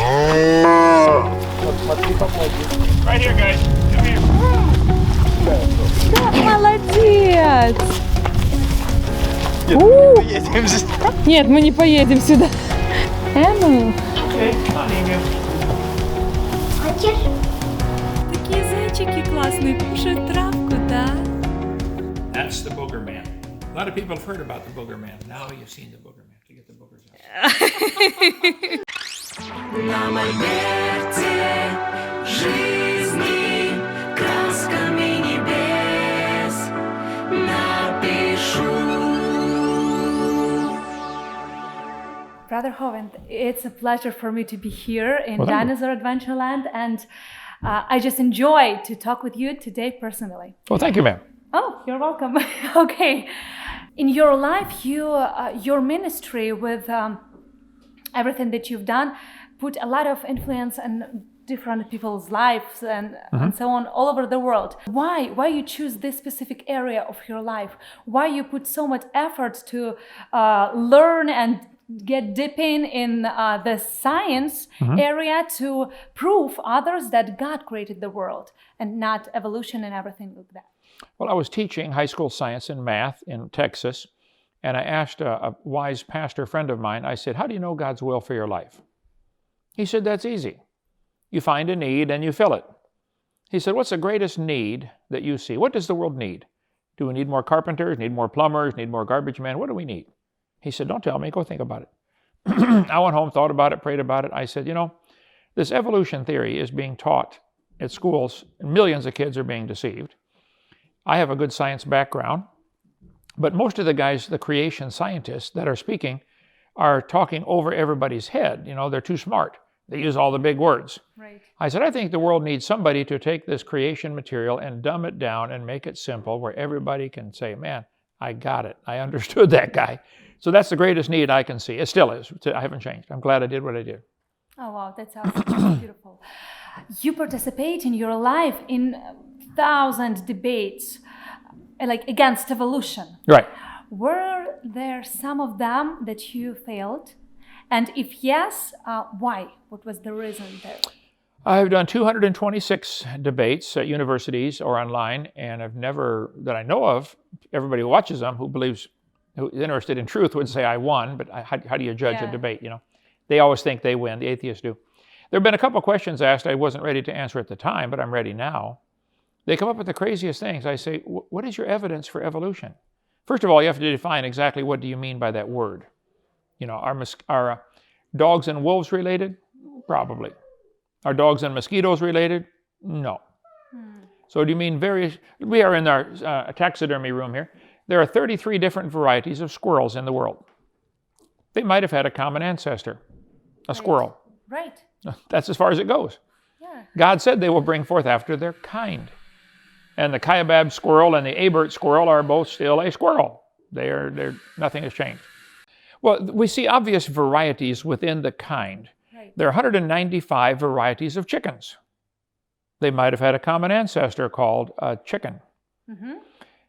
Right here, guys. Come here. Молодец! Нет, мы не поедем сюда. Ну. Okay, come on, Emu. Такие зайчики классные, кушают травку, да? That's the booger man. A lot of people have heard about the booger man. Now you've seen the booger man. To get the boogers out. На мольберте жизни красками небес напишу. Brother Hovind, it's a pleasure for me to be here in Well, thank you. Dinosaur Adventure Land, and I just enjoy to talk with you today personally. Well, thank you, ma'am. Oh, you're welcome. Okay. In your life, your ministry with everything that you've done put a lot of influence on different people's lives and so on all over the world. Why you choose this specific area of your life? Why you put so much effort to learn and get deep in the science area to prove others that God created the world and not evolution and everything like that? Well, I was teaching high school science and math in Texas, and I asked a wise pastor friend of mine, I said, how do you know God's will for your life? He said, that's easy. You find a need and you fill it. He said, what's the greatest need that you see? What does the world need? Do we need more carpenters, need more plumbers, need more garbage men? What do we need? He said, don't tell me, go think about it. I went home, thought about it, prayed about it. I said, you know, this evolution theory is being taught at schools, and millions of kids are being deceived. I have a good science background, but most of the guys, the creation scientists that are speaking, are talking over everybody's head. You know, they're too smart. They use all the big words. Right. I said, I think the world needs somebody to take this creation material and dumb it down and make it simple where everybody can say, man, I got it. I understood that guy. So that's the greatest need I can see. It still is. I haven't changed. I'm glad I did what I did. Oh, wow, that's awesome. Beautiful. You participate in your life in 1,000 debates, like against evolution. Right. Were there some of them that you failed? And if yes, why? What was the reason there? I've done 226 debates at universities or online, and I've never, that I know of, everybody who watches them who is interested in truth would say I won, but how do you judge a debate, you know? They always think they win, the atheists do. There have been a couple of questions asked I wasn't ready to answer at the time, but I'm ready now. They come up with the craziest things. I say, what is your evidence for evolution? First of all, you have to define exactly what do you mean by that word. You know, are dogs and wolves related? Probably. Are dogs and mosquitoes related? No. So do you mean we are in our taxidermy room here. There are 33 different varieties of squirrels in the world. They might have had a common ancestor, a squirrel. Right. That's as far as it goes. Yeah. God said they will bring forth after their kind. And the Kaibab squirrel and the Abert squirrel are both still a squirrel. Nothing has changed. Well, we see obvious varieties within the kind. Right. There are 195 varieties of chickens. They might have had a common ancestor called a chicken.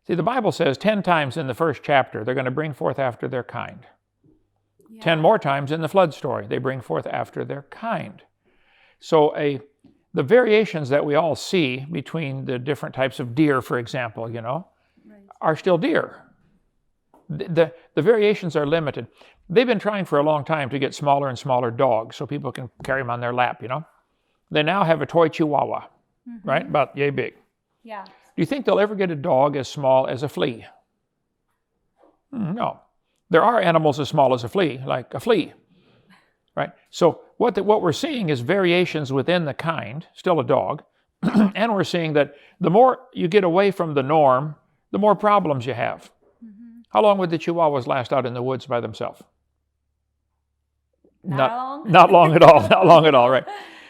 See, the Bible says 10 times in the first chapter they're going to bring forth after their kind. 10 more times in the flood story they bring forth after their kind. So the variations that we all see between the different types of deer, for example, you know, are still deer. The variations are limited. They've been trying for a long time to get smaller and smaller dogs so people can carry them on their lap, you know. They now have a toy chihuahua, right? About yay big. Yeah. Do you think they'll ever get a dog as small as a flea? No. There are animals as small as a flea, like a flea, right? So what we're seeing is variations within the kind, still a dog, and we're seeing that the more you get away from the norm, the more problems you have. How long would the chihuahuas last out in the woods by themselves? Not long. Not long at all. Not long at all, right?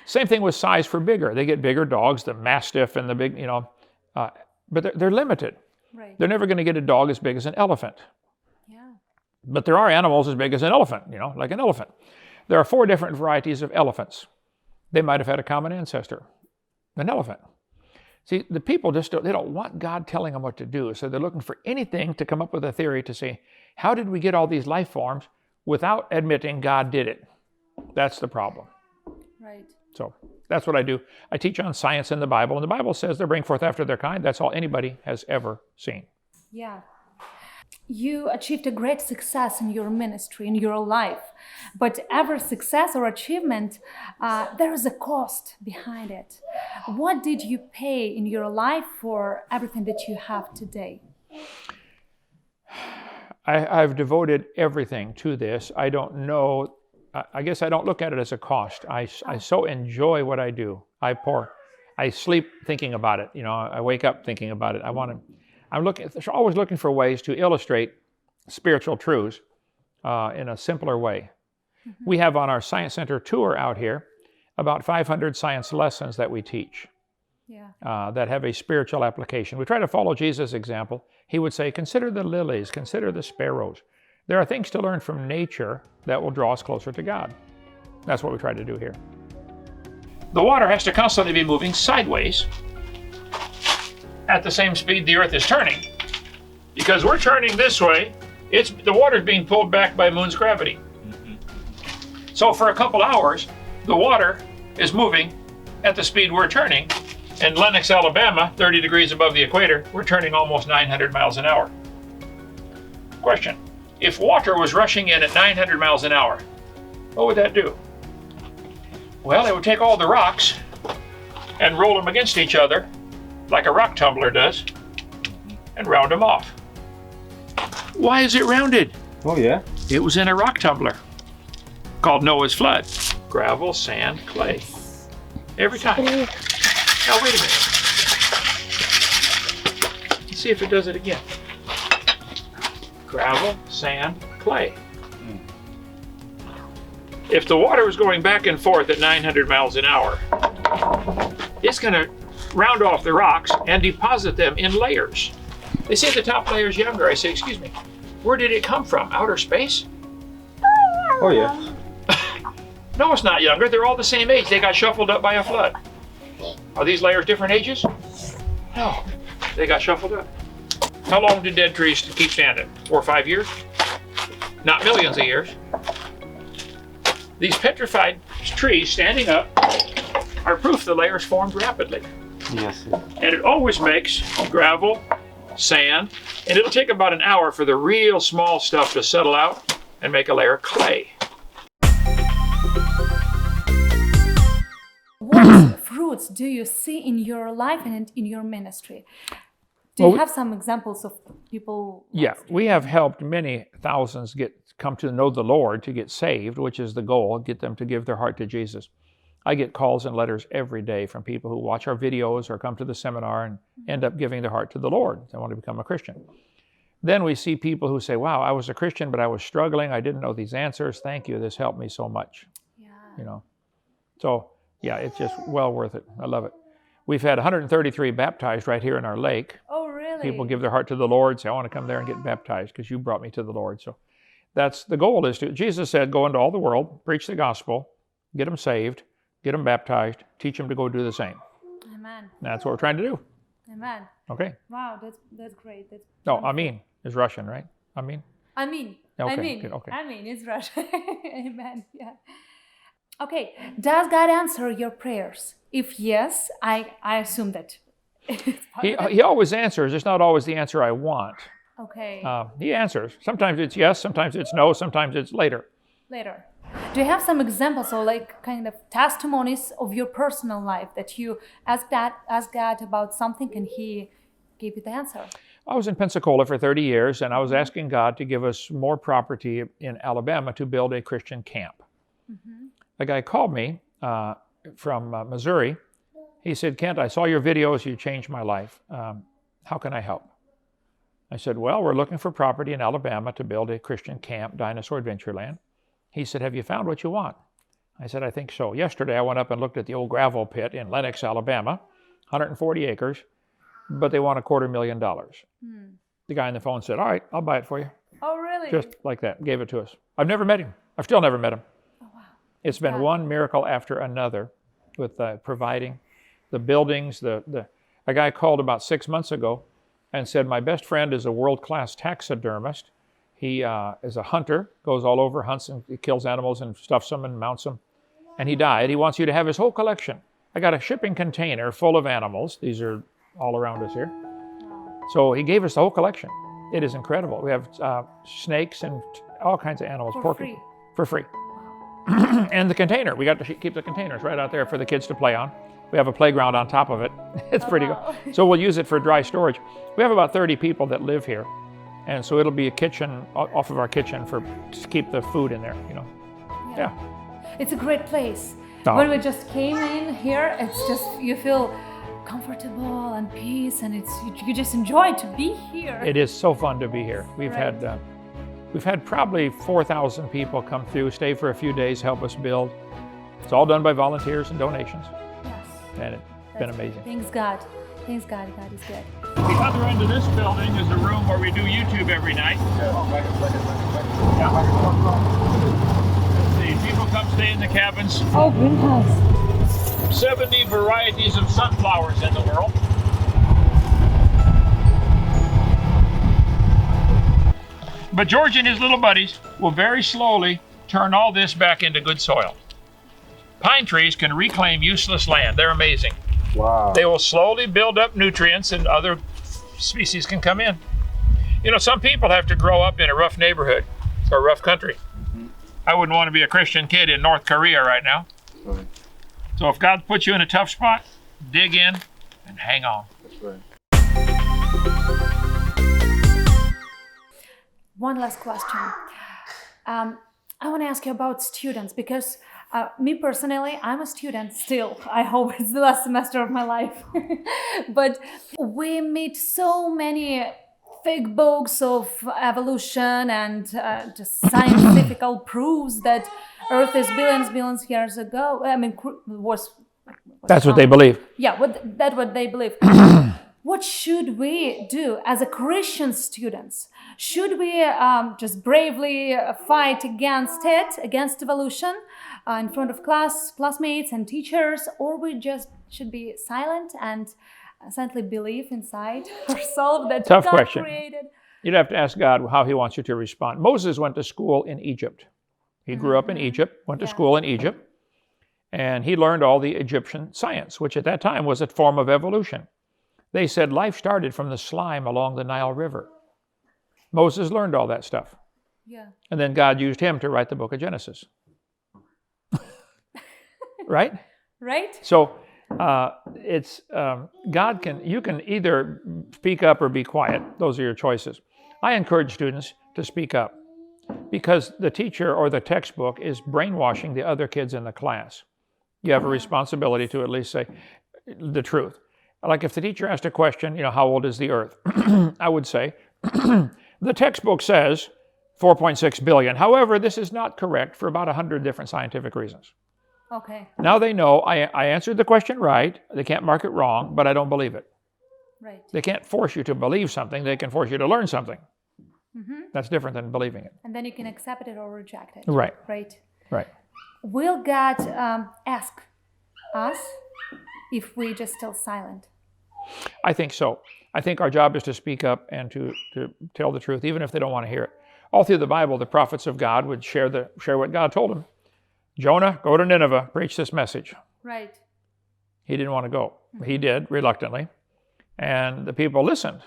Same thing with size for bigger. They get bigger dogs, the Mastiff and the big, you know, but they're limited. Right. They're never going to get a dog as big as an elephant. Yeah. But there are animals as big as an elephant, you know, like an elephant. There are 4 different varieties of elephants. They might have had a common ancestor, an elephant. See, the people they don't want God telling them what to do, so they're looking for anything to come up with a theory to say, how did we get all these life forms without admitting God did it? That's the problem. Right. So that's what I do. I teach on science in the Bible, and the Bible says they bring forth after their kind. That's all anybody has ever seen. Yeah. You achieved a great success in your ministry, in your life. But every success or achievement, there is a cost behind it. What did you pay in your life for everything that you have today? I've devoted everything to this. I don't know. I guess I don't look at it as a cost. I so enjoy what I do. I sleep thinking about it. I wake up thinking about it. I'm always looking for ways to illustrate spiritual truths in a simpler way. Mm-hmm. We have on our Science Center tour out here about 500 science lessons that we teach that have a spiritual application. We try to follow Jesus' example. He would say, consider the lilies, consider the sparrows. There are things to learn from nature that will draw us closer to God. That's what we try to do here. The water has to constantly be moving sideways at the same speed the Earth is turning. Because we're turning this way, the water's being pulled back by Moon's gravity. Mm-hmm. So for a couple hours, the water is moving at the speed we're turning. In Lenox, Alabama, 30 degrees above the equator, we're turning almost 900 miles an hour. Question, if water was rushing in at 900 miles an hour, what would that do? Well, it would take all the rocks and roll them against each other like a rock tumbler does, and round them off. Why is it rounded? Oh, yeah? It was in a rock tumbler called Noah's Flood. Gravel, sand, clay. Every time. Now, wait a minute. Let's see if it does it again. Gravel, sand, clay. If the water was going back and forth at 900 miles an hour, it's going to round off the rocks and deposit them in layers. They say the top layer is younger. I say, excuse me, where did it come from? Outer space? Oh, yeah. No, it's not younger. They're all the same age. They got shuffled up by a flood. Are these layers different ages? No, they got shuffled up. How long do dead trees keep standing? 4 or 5 years? Not millions of years. These petrified trees standing up are proof the layers formed rapidly. Yes. And it always makes gravel, sand, and it'll take about an hour for the real small stuff to settle out and make a layer of clay. What fruits do you see in your life and in your ministry? Do you have some examples of people? Yeah, we have helped many thousands come to know the Lord, to get saved, which is the goal, get them to give their heart to Jesus. I get calls and letters every day from people who watch our videos or come to the seminar and end up giving their heart to the Lord. They want to become a Christian. Then we see people who say, wow, I was a Christian, but I was struggling. I didn't know these answers. Thank you. This helped me so much. Yeah. So yeah, it's just well worth it. I love it. We've had 133 baptized right here in our lake. Oh, really? People give their heart to the Lord, say, I want to come there and get baptized because you brought me to the Lord. So that's the goal Jesus said, go into all the world, preach the gospel, get them saved, get them baptized, teach them to go do the same. Amen. That's what we're trying to do. Amen. Okay. Wow, that's great. That's no, Amen is Russian, right? Amen? Amen. Okay. Amen. Good. Okay. Amen is Russian. Amen. Yeah. Okay. Does God answer your prayers? If yes, I assume that. He always answers. It's not always the answer I want. Okay. He answers. Sometimes it's yes, sometimes it's no, sometimes it's later. Later. Do you have some examples or kind of testimonies of your personal life that you asked God about something and He gave you the answer? I was in Pensacola for 30 years and I was asking God to give us more property in Alabama to build a Christian camp. Mm-hmm. A guy called me from Missouri. He said, Kent, I saw your videos. You changed my life. How can I help? I said, well, we're looking for property in Alabama to build a Christian camp, Dinosaur Adventure Land. He said, have you found what you want? I said, I think so. Yesterday, I went up and looked at the old gravel pit in Lenox, Alabama, 140 acres, but they want $250,000. The guy on the phone said, all right, I'll buy it for you. Oh, really? Just like that, gave it to us. I've never met him. I've still never met him. Oh, wow. It's been one miracle after another with providing the buildings. A guy called about 6 months ago and said, my best friend is a world-class taxidermist. He is a hunter, goes all over, hunts and kills animals and stuffs them and mounts them. and he died. He wants you to have his whole collection. I got a shipping container full of animals. These are all around us here. So he gave us the whole collection. It is incredible. We have snakes and all kinds of animals. For free. For free. And the container. We got to keep the containers right out there for the kids to play on. We have a playground on top of it. It's pretty wow. good. So we'll use it for dry storage. We have about 30 people that live here. And so it'll be a kitchen off of our kitchen to keep the food in there, you know. Yeah. It's a great place. Oh. When we just came in here, it's just, you feel comfortable and peace, and you just enjoy to be here. It is so fun to be here. We've had probably 4,000 people come through, stay for a few days, help us build. It's all done by volunteers and donations. Yes. And it's been amazing. Thanks God. Thanks God. God is good. The other end of this building is a room where we do YouTube every night. Let's see, people come stay in the cabins. Oh, greenhouse. 70 varieties of sunflowers in the world. But George and his little buddies will very slowly turn all this back into good soil. Pine trees can reclaim useless land. They're amazing. Wow. They will slowly build up nutrients and other species can come in. You know, some people have to grow up in a rough neighborhood or rough country. I wouldn't want to be a Christian kid in North Korea right now. Right. So if God puts you in a tough spot, dig in and hang on. That's right. One last question. I want to ask you about students, because me personally, I'm a student still. I hope it's the last semester of my life. But we meet so many fake books of evolution and just scientific proofs that Earth is billions years ago. I mean, was That's what they believe. Yeah, that's what they believe. What should we do as a Christian students? Should we just bravely fight against it, against evolution, in front of classmates and teachers, or we just should be silent and silently believe inside ourselves that Tough God question. created? You'd have to ask God how he wants you to respond. Moses went to school in Egypt. He grew up in Egypt, went to school in Egypt, and he learned all the Egyptian science, which at that time was a form of evolution. They said life started from the slime along the Nile River. Moses learned all that stuff. Yeah. And then God used him to write the book of Genesis. Right? Right? So you can either speak up or be quiet. Those are your choices. I encourage students to speak up because the teacher or the textbook is brainwashing the other kids in the class. You have a responsibility to at least say the truth. Like if the teacher asked a question, you know, how old is the Earth? I would say, the textbook says 4.6 billion. However, this is not correct for about 100 different scientific reasons. Okay. Now they know I answered the question right. They can't mark it wrong, but I don't believe it. Right. They can't force you to believe something. They can force you to learn something. Mm-hmm. That's different than believing it. And then you can accept it or reject it. Right. Right. Right. Will God ask us if we just still silent? I think so. I think our job is to speak up and to tell the truth, even if they don't want to hear it. All through the Bible, the prophets of God would share what God told them. Jonah, go to Nineveh, preach this message. Right. He didn't want to go. He did, reluctantly. And the people listened.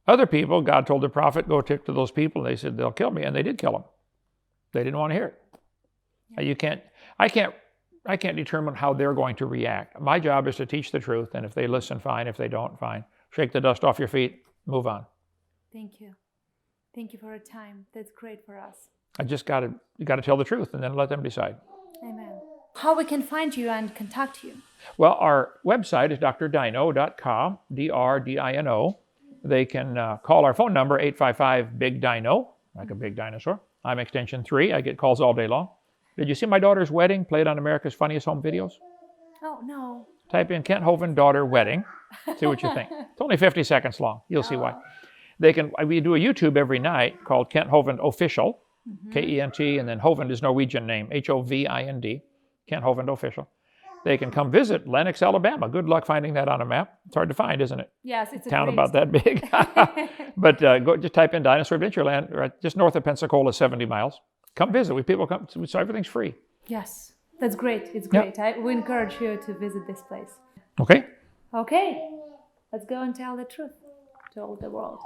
Other people, God told the prophet, go talk to those people. They said, they'll kill me. And they did kill him. They didn't want to hear it. Yeah. I can't determine how they're going to react. My job is to teach the truth. And if they listen, fine. If they don't, fine. Shake the dust off your feet, move on. Thank you. Thank you for your time. That's great for us. You got to tell the truth and then let them decide. Amen. How we can find you and contact you? Well, our website is drdino.com, D-R-D-I-N-O. They can call our phone number, 855-BIG-DINO, like a big dinosaur. I'm extension 3. I get calls all day long. Did you see my daughter's wedding played on America's Funniest Home Videos? Oh, no. Type in Kent Hovind daughter wedding. See what you think. It's only 50 seconds long. You'll see why. We do a YouTube every night called Kent Hovind Official, K-E-N-T, and then Hovind is Norwegian name, H-O-V-I-N-D, Kent Hovind Official. They can come visit Lenox, Alabama. Good luck finding that on a map. It's hard to find, isn't it? Yes, it's a town great about that big. But just type in Dinosaur Adventure Land, right just north of Pensacola, 70 miles. Come visit. People come, so everything's free. Yes. That's great. It's Yeah. great. We encourage you to visit this place. Okay. Okay, let's go and tell the truth to all the world.